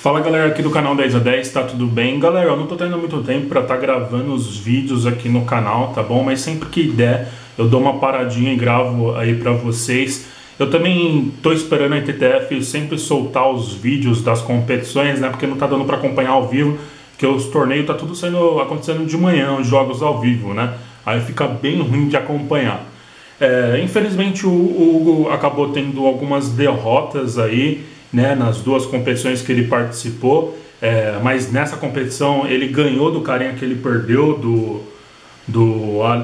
Fala galera aqui do canal 10 a 10, tá tudo bem? Galera, eu não tô tendo muito tempo pra estar gravando os vídeos aqui no canal, tá bom? Mas sempre que der, eu dou uma paradinha e gravo aí pra vocês. Eu também tô esperando a ITTF sempre soltar os vídeos das competições, né? Porque não tá dando pra acompanhar ao vivo, porque os torneios tá tudo acontecendo de manhã, os jogos ao vivo, né? Aí fica bem ruim de acompanhar. Infelizmente o Hugo acabou tendo algumas derrotas aí, né, nas duas competições que ele participou, mas nessa competição ele ganhou do carinha que ele perdeu,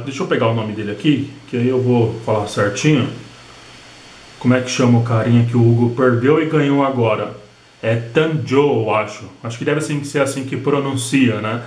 deixa eu pegar o nome dele aqui, que aí eu vou falar certinho. Como é que chama o carinha que o Hugo perdeu e ganhou agora? É Tanjo, eu acho. Acho que deve ser assim que pronuncia, né?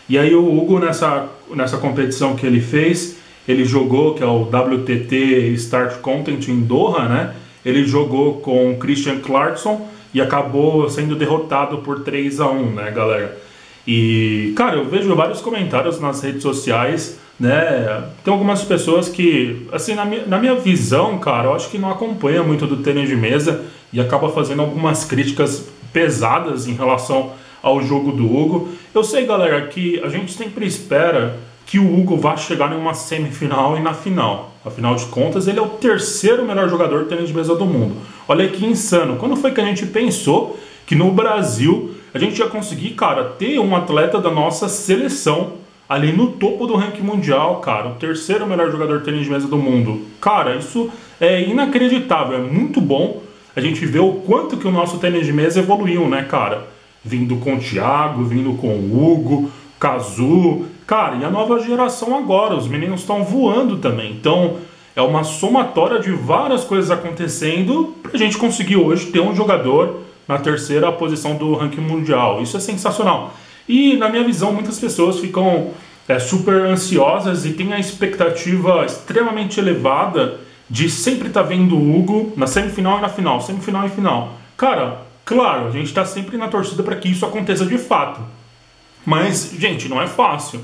E aí o Hugo nessa competição que ele fez, ele jogou, que é o WTT Start Content em Doha, né? Ele jogou com o Christian Clarkson e acabou sendo derrotado por 3-1, né, galera? E, cara, eu vejo vários comentários nas redes sociais, né? Tem algumas pessoas que, assim, na minha visão, cara, eu acho que não acompanha muito do tênis de mesa e acaba fazendo algumas críticas pesadas em relação ao jogo do Hugo. Eu sei, galera, que a gente sempre espera que o Hugo vá chegar em uma semifinal e na final. Afinal de contas, ele é o terceiro melhor jogador de tênis de mesa do mundo. Olha que insano. Quando foi que a gente pensou que no Brasil a gente ia conseguir, cara, ter um atleta da nossa seleção ali no topo do ranking mundial, cara, o terceiro melhor jogador de tênis de mesa do mundo? Cara, isso é inacreditável, é muito bom a gente ver o quanto que o nosso tênis de mesa evoluiu, né, cara? Vindo com o Thiago, vindo com o Hugo, Kazu, cara, e a nova geração agora, os meninos estão voando também, então é uma somatória de várias coisas acontecendo pra gente conseguir hoje ter um jogador na terceira posição do ranking mundial. Isso é sensacional. E na minha visão, muitas pessoas ficam super ansiosas e têm a expectativa extremamente elevada de sempre estar vendo o Hugo na semifinal e na final, semifinal e final. Cara, claro, a gente está sempre na torcida para que isso aconteça de fato. Mas, gente, não é fácil.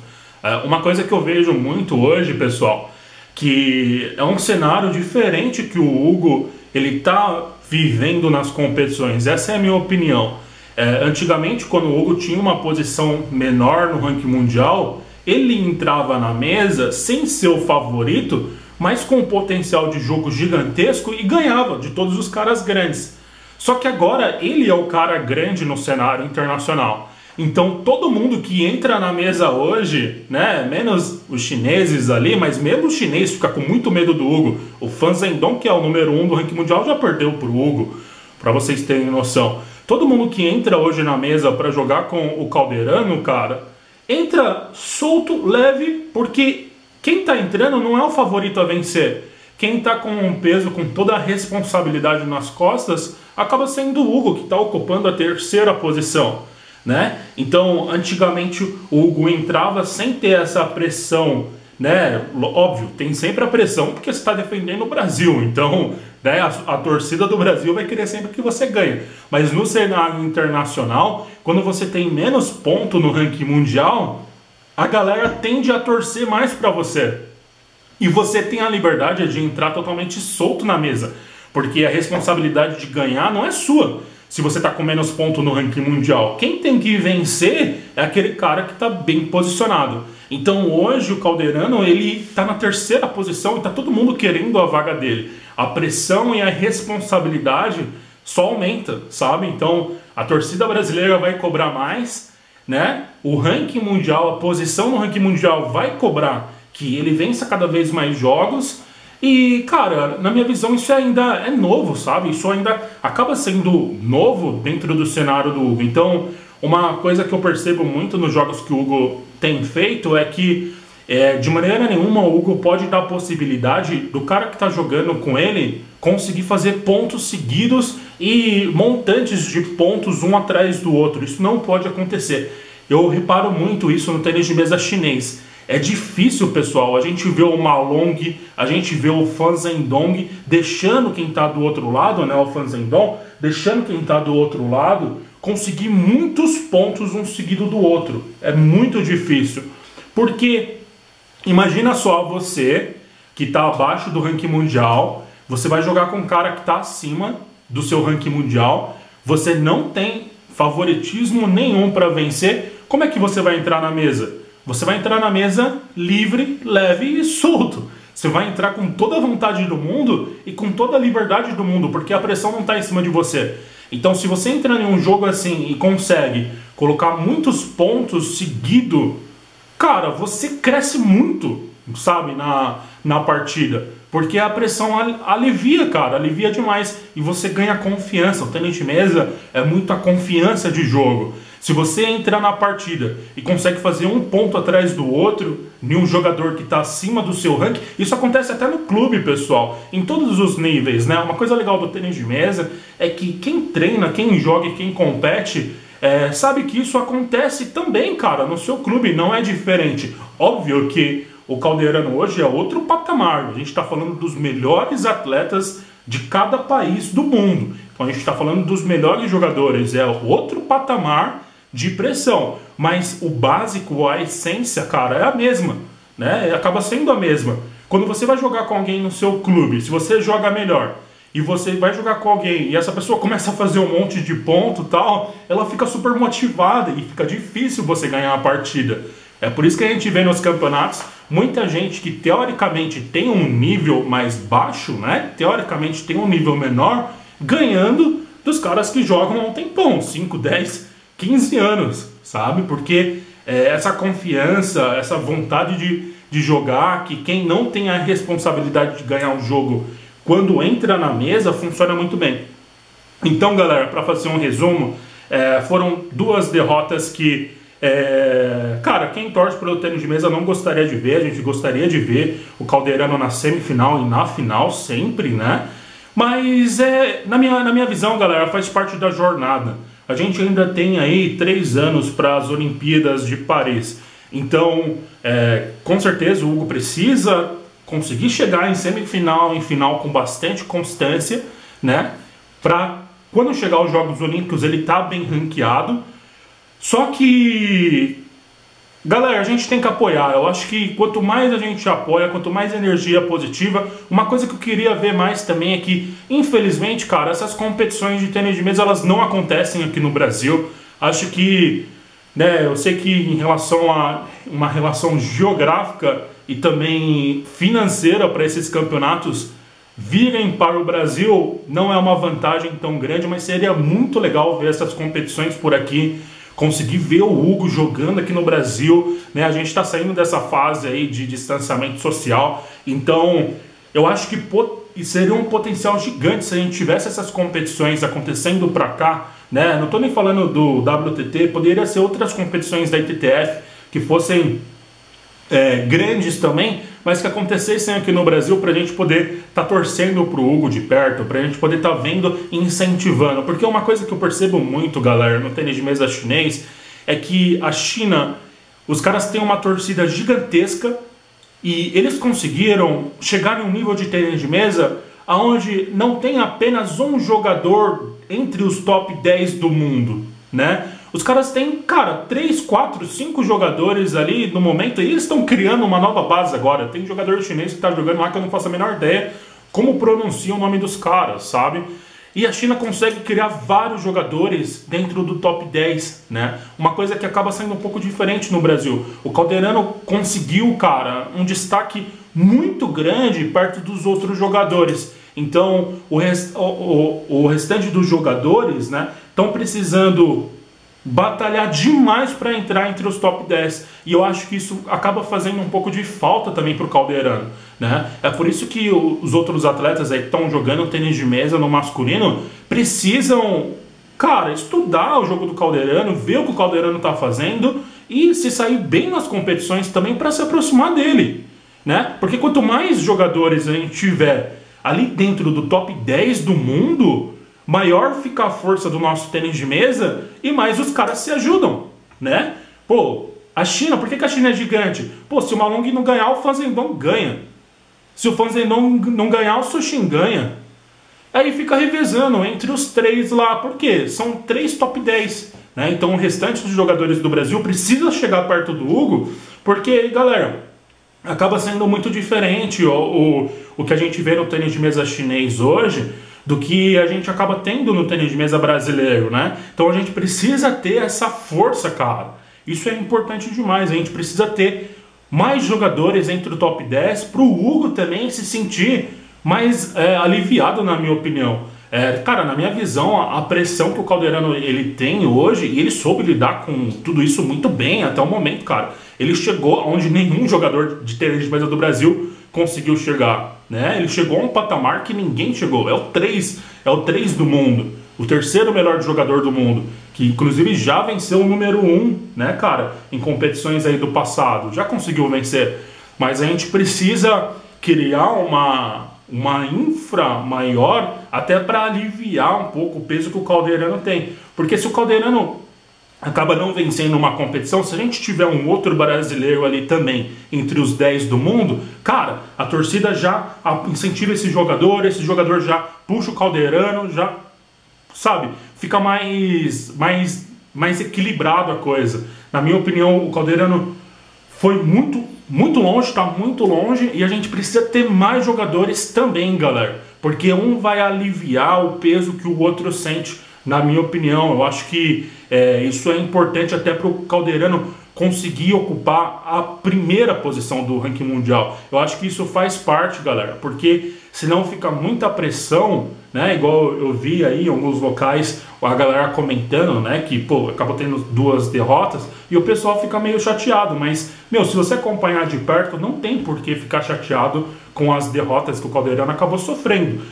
Uma coisa que eu vejo muito hoje, pessoal, que é um cenário diferente que o Hugo ele tá vivendo nas competições. Essa é a minha opinião. Antigamente, quando o Hugo tinha uma posição menor no ranking mundial, ele entrava na mesa sem ser o favorito, mas com um potencial de jogo gigantesco e ganhava de todos os caras grandes. Só que agora ele é o cara grande no cenário internacional. Então todo mundo que entra na mesa hoje, né, menos os chineses ali, mas mesmo o chinês fica com muito medo do Hugo. O Fan Zhendong, que é o número 1 do ranking mundial, já perdeu pro Hugo, para vocês terem noção. Todo mundo que entra hoje na mesa para jogar com o Calderano, cara, entra solto, leve, porque quem tá entrando não é o favorito a vencer. Quem tá com um peso, com toda a responsabilidade nas costas, acaba sendo o Hugo, que tá ocupando a terceira posição, né? Então, antigamente o Hugo entrava sem ter essa pressão, né? Óbvio, tem sempre a pressão porque você está defendendo o Brasil, então, né, a torcida do Brasil vai querer sempre que você ganhe. Mas no cenário internacional, quando você tem menos ponto no ranking mundial, a galera tende a torcer mais para você. E você tem a liberdade de entrar totalmente solto na mesa, porque a responsabilidade de ganhar não é sua. Se você está com menos ponto no ranking mundial, quem tem que vencer é aquele cara que está bem posicionado. Então hoje o Calderano ele está na terceira posição e está todo mundo querendo a vaga dele. A pressão e a responsabilidade só aumenta, sabe? Então a torcida brasileira vai cobrar mais, né? O ranking mundial, a posição no ranking mundial vai cobrar que ele vença cada vez mais jogos. E, cara, na minha visão isso ainda é novo, sabe? Isso ainda acaba sendo novo dentro do cenário do Hugo. Então, uma coisa que eu percebo muito nos jogos que o Hugo tem feito é que, de maneira nenhuma, o Hugo pode dar a possibilidade do cara que está jogando com ele conseguir fazer pontos seguidos e montantes de pontos um atrás do outro. Isso não pode acontecer. Eu reparo muito isso no tênis de mesa chinês. É difícil, pessoal, a gente vê o Malong, a gente vê o Fan Zhendong deixando quem está do outro lado, né, o Fan Zhendong, deixando quem está do outro lado conseguir muitos pontos um seguido do outro. É muito difícil, porque imagina só você que está abaixo do ranking mundial, você vai jogar com um cara que está acima do seu ranking mundial, você não tem favoritismo nenhum para vencer, como é que você vai entrar na mesa? Você vai entrar na mesa livre, leve e solto. Você vai entrar com toda a vontade do mundo e com toda a liberdade do mundo, porque a pressão não está em cima de você. Então, se você entra em um jogo assim e consegue colocar muitos pontos seguido, cara, você cresce muito, sabe, na partida. Porque a pressão alivia, cara, alivia demais. E você ganha confiança. O tênis de mesa é muito a confiança de jogo. Se você entrar na partida e consegue fazer um ponto atrás do outro, em um jogador que está acima do seu ranking, isso acontece até no clube, pessoal, em todos os níveis, né? Uma coisa legal do tênis de mesa é que quem treina, quem joga e quem compete, sabe que isso acontece também, cara, no seu clube, não é diferente. Óbvio que o Calderano hoje é outro patamar, a gente está falando dos melhores atletas de cada país do mundo. Então a gente está falando dos melhores jogadores, é outro patamar de pressão, mas o básico, a essência, cara, é a mesma, né? Acaba sendo a mesma. Quando você vai jogar com alguém no seu clube, se você joga melhor e você vai jogar com alguém e essa pessoa começa a fazer um monte de ponto e tal, ela fica super motivada e fica difícil você ganhar a partida. É por isso que a gente vê nos campeonatos muita gente que teoricamente tem um nível mais baixo, né? Teoricamente tem um nível menor, ganhando dos caras que jogam há um tempão, 5, 10, 15 anos, sabe? Porque essa confiança, essa vontade de jogar, que quem não tem a responsabilidade de ganhar um jogo quando entra na mesa, funciona muito bem. Então, galera, para fazer um resumo, foram duas derrotas que, cara, quem torce pelo tênis de mesa não gostaria de ver. A gente gostaria de ver o Calderano na semifinal e na final sempre, né? Mas na minha visão, galera, faz parte da jornada. A gente ainda tem aí 3 anos para as Olimpíadas de Paris. Então, com certeza o Hugo precisa conseguir chegar em semifinal, em final com bastante constância, né? Para quando chegar aos Jogos Olímpicos ele tá bem ranqueado. Só que, galera, a gente tem que apoiar. Eu acho que quanto mais a gente apoia, quanto mais energia positiva. Uma coisa que eu queria ver mais também é que, infelizmente, cara, essas competições de tênis de mesa, elas não acontecem aqui no Brasil. Acho que, né, eu sei que em relação a uma relação geográfica e também financeira para esses campeonatos virem para o Brasil não é uma vantagem tão grande, mas seria muito legal ver essas competições por aqui. Conseguir ver o Hugo jogando aqui no Brasil, né? A gente está saindo dessa fase aí de distanciamento social, então eu acho que seria um potencial gigante se a gente tivesse essas competições acontecendo para cá, né? Não estou nem falando do WTT, poderia ser outras competições da ITTF que fossem grandes também, mas que acontecessem aqui no Brasil para a gente poder estar torcendo pro Hugo de perto, para a gente poder estar vendo e incentivando. Porque uma coisa que eu percebo muito, galera, no tênis de mesa chinês, é que a China, os caras têm uma torcida gigantesca e eles conseguiram chegar em um nível de tênis de mesa onde não tem apenas um jogador entre os top 10 do mundo, né? Os caras têm, cara, 3, 4, 5 jogadores ali no momento, e eles estão criando uma nova base agora. Tem jogador chinês que está jogando lá que eu não faço a menor ideia como pronuncia o nome dos caras, sabe? E a China consegue criar vários jogadores dentro do top 10, né? Uma coisa que acaba sendo um pouco diferente no Brasil. O Calderano conseguiu, cara, um destaque muito grande perto dos outros jogadores. Então, o restante dos jogadores, né, estão precisando batalhar demais para entrar entre os top 10. E eu acho que isso acaba fazendo um pouco de falta também para o Calderano, né? É por isso que os outros atletas aí que estão jogando tênis de mesa no masculino precisam, cara, estudar o jogo do Calderano, ver o que o Calderano está fazendo e se sair bem nas competições também para se aproximar dele, né? Porque quanto mais jogadores a gente tiver ali dentro do top 10 do mundo, maior fica a força do nosso tênis de mesa e mais os caras se ajudam, né? Pô, a China, por que a China é gigante? Pô, se o Malong não ganhar, o Fan Zhendong ganha. Se o Fan Zhendong não ganhar, o Sushin ganha. Aí fica revezando entre os 3 lá, por quê? São 3 top 10, né? Então o restante dos jogadores do Brasil precisa chegar perto do Hugo, porque, galera, acaba sendo muito diferente o que a gente vê no tênis de mesa chinês hoje do que a gente acaba tendo no tênis de mesa brasileiro, né? Então a gente precisa ter essa força, cara. Isso é importante demais. A gente precisa ter mais jogadores entre o top 10 para o Hugo também se sentir mais aliviado, na minha opinião. Cara, na minha visão, a pressão que o Calderano ele tem hoje, e ele soube lidar com tudo isso muito bem até o momento, cara. Ele chegou onde nenhum jogador de tênis de mesa do Brasil conseguiu chegar, né? Ele chegou a um patamar que ninguém chegou. É o 3 do mundo, o terceiro melhor jogador do mundo, que inclusive já venceu o número 1, né, cara, em competições aí do passado, já conseguiu vencer. Mas a gente precisa criar uma infra maior até para aliviar um pouco o peso que o Calderano tem. Porque se o Calderano acaba não vencendo uma competição, se a gente tiver um outro brasileiro ali também entre os 10 do mundo, cara, a torcida já incentiva esse jogador já puxa o Calderano, já, sabe, fica mais equilibrado a coisa. Na minha opinião, o Calderano foi muito longe, está muito longe, e a gente precisa ter mais jogadores também, galera, porque um vai aliviar o peso que o outro sente. Na minha opinião, eu acho que isso é importante até para o Calderano conseguir ocupar a primeira posição do ranking mundial. Eu acho que isso faz parte, galera, porque senão fica muita pressão, né? Igual eu vi aí em alguns locais a galera comentando, né, que pô, acabou tendo 2 derrotas e o pessoal fica meio chateado, mas meu, se você acompanhar de perto, não tem por que ficar chateado com as derrotas que o Calderano acabou sofrendo.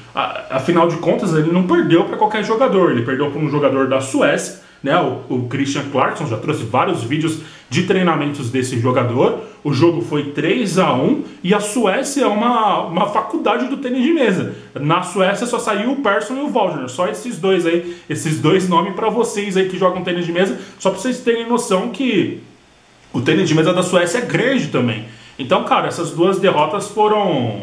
Afinal de contas, ele não perdeu para qualquer jogador, ele perdeu para um jogador da Suécia, né, o Christian Clarkson. Já trouxe vários vídeos de treinamentos desse jogador. O jogo foi 3-1 e a Suécia é uma faculdade do tênis de mesa. Na Suécia só saiu o Persson e o Waldner, só esses dois aí, esses dois nomes para vocês aí que jogam tênis de mesa, só para vocês terem noção que o tênis de mesa da Suécia é grande também. Então, cara, essas 2 derrotas foram,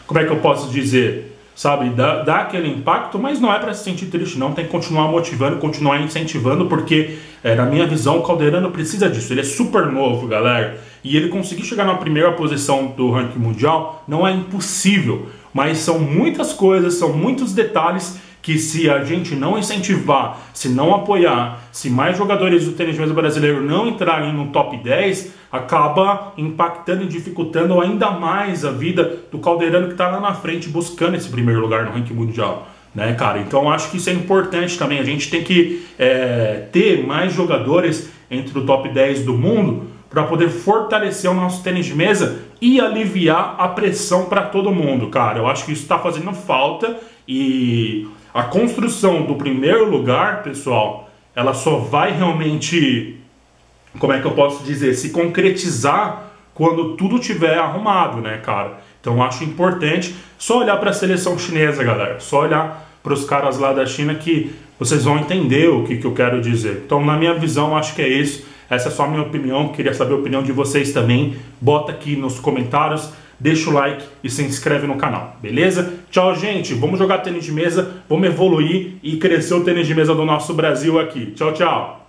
como é que eu posso dizer, sabe, dá aquele impacto, mas não é para se sentir triste não, tem que continuar motivando, continuar incentivando, porque na minha visão o Calderano precisa disso. Ele é super novo, galera, e ele conseguir chegar na primeira posição do ranking mundial não é impossível, mas são muitas coisas, são muitos detalhes que, se a gente não incentivar, se não apoiar, se mais jogadores do tênis de mesa brasileiro não entrarem no top 10, acaba impactando e dificultando ainda mais a vida do Calderano, que está lá na frente buscando esse primeiro lugar no ranking mundial, né, cara? Então acho que isso é importante também. A gente tem que ter mais jogadores entre o top 10 do mundo para poder fortalecer o nosso tênis de mesa e aliviar a pressão para todo mundo, cara. Eu acho que isso está fazendo falta, e a construção do primeiro lugar, pessoal, ela só vai realmente, como é que eu posso dizer, se concretizar quando tudo tiver arrumado, né, cara? Então eu acho importante só olhar para a seleção chinesa, galera. Só olhar para os caras lá da China que vocês vão entender o que eu quero dizer. Então, na minha visão, acho que é isso. Essa é só a minha opinião. Queria saber a opinião de vocês também. Bota aqui nos comentários, deixa o like e se inscreve no canal, beleza? Tchau, gente. Vamos jogar tênis de mesa, vamos evoluir e crescer o tênis de mesa do nosso Brasil aqui. Tchau, tchau.